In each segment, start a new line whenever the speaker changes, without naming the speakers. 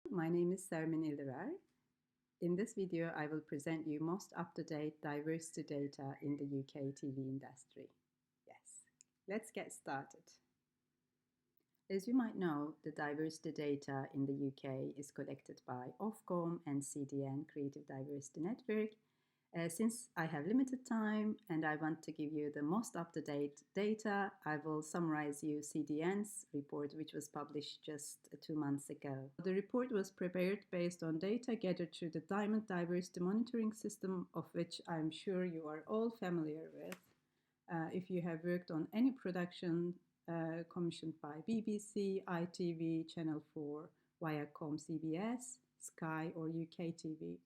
My name is Sermin Ildirar. In this video, I will present you most up-to-date diversity data in the UK TV industry. Yes, let's get started. As you might know, the diversity data in the UK is collected by Ofcom and CDN Creative Diversity Network. Since I have limited time and I want to give you the most up-to-date data, I will summarize you CDN's report, which was published just 2 months ago. The report was prepared based on data gathered through the Diamond Diversity Monitoring System, of which I'm sure you are all familiar with. If you have worked on any production commissioned by BBC, ITV, Channel 4, Viacom, CBS, Sky or UK TV.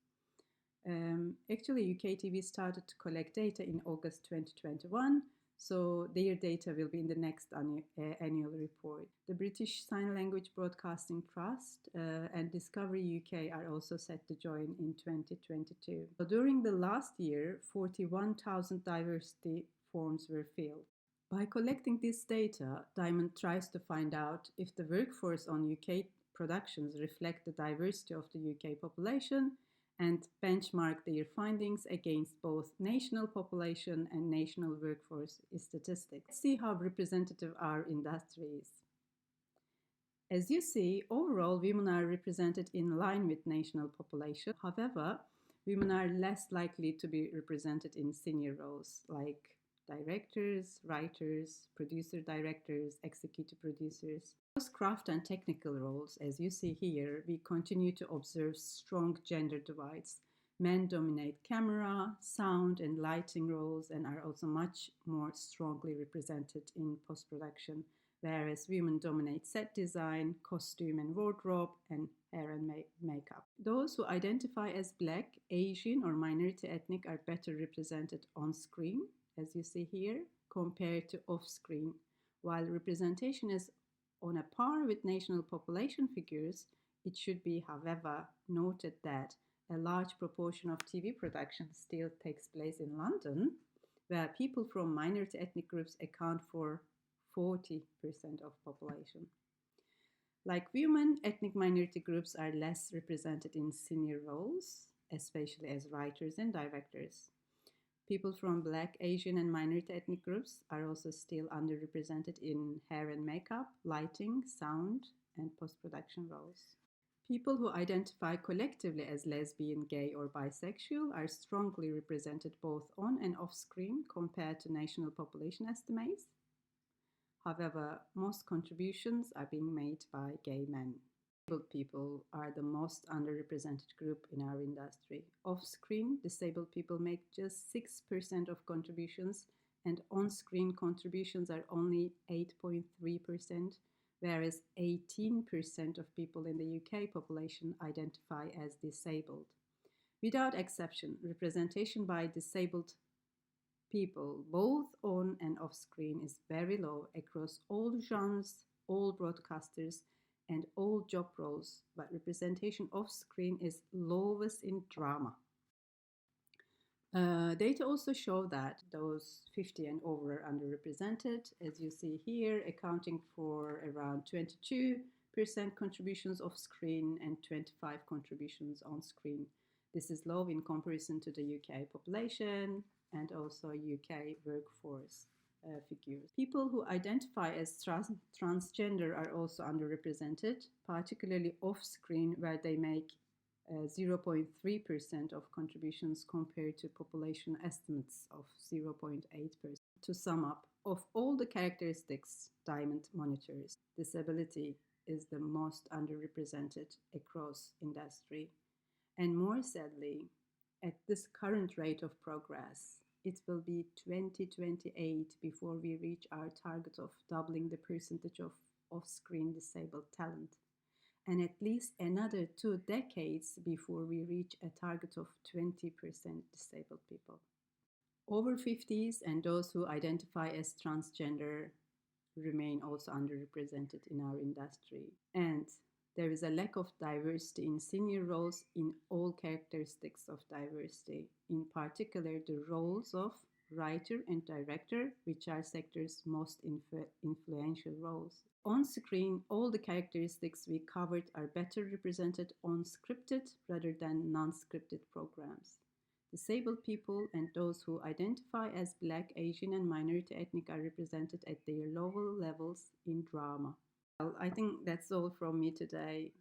Actually, UK TV started to collect data in August 2021, so their data will be in the next annual report. The British Sign Language Broadcasting Trust and Discovery UK are also set to join in 2022. So during the last year, 41,000 diversity forms were filled. By collecting this data, Diamond tries to find out if the workforce on UK productions reflect the diversity of the UK population and benchmark their findings against both national population and national workforce statistics. Let's see how representative our industry is. As you see, overall, women are represented in line with national population. However, women are less likely to be represented in senior roles like directors, writers, producer-directors, executive producers. Across craft and technical roles, as you see here, we continue to observe strong gender divides. Men dominate camera, sound, and lighting roles and are also much more strongly represented in post-production, whereas women dominate set design, costume and wardrobe, and hair and makeup. Those who identify as Black, Asian, or minority ethnic are better represented on screen, as you see here, compared to off-screen. While representation is on a par with national population figures, it should be, however, noted that a large proportion of TV production still takes place in London, where people from minority ethnic groups account for 40% of population. Like women, ethnic minority groups are less represented in senior roles, especially as writers and directors. People from Black, Asian, and minority ethnic groups are also still underrepresented in hair and makeup, lighting, sound, and post-production roles. People who identify collectively as lesbian, gay, or bisexual are strongly represented both on and off screen compared to national population estimates. However, most contributions are being made by gay men. Disabled people are the most underrepresented group in our industry. Off-screen, disabled people make just 6% of contributions, and on-screen contributions are only 8.3%, whereas 18% of people in the UK population identify as disabled. Without exception, representation by disabled people, both on and off-screen, is very low across all genres, all broadcasters, and all job roles, but representation off-screen is lowest in drama. Data also show that those 50 and over are underrepresented, as you see here, accounting for around 22% contributions off-screen and 25% contributions on-screen. This is low in comparison to the UK population and also UK workforce figures. People who identify as transgender are also underrepresented, particularly off-screen, where they make 0.3% of contributions compared to population estimates of 0.8%. To sum up, of all the characteristics Diamond monitors, disability is the most underrepresented across industry. And more sadly, at this current rate of progress, it will be 2028 before we reach our target of doubling the percentage of off-screen disabled talent, and at least another 2 decades before we reach a target of 20% disabled people. Over 50s and those who identify as transgender remain also underrepresented in our industry. And there is a lack of diversity in senior roles in all characteristics of diversity, in particular the roles of writer, and director, which are sector's most influential roles. On screen, all the characteristics we covered are better represented on scripted rather than non-scripted programs. Disabled people and those who identify as Black, Asian, and minority ethnic are represented at their lower levels in drama. Well, I think that's all from me today.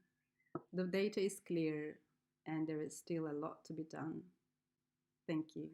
The data is clear and there is still a lot to be done. Thank you.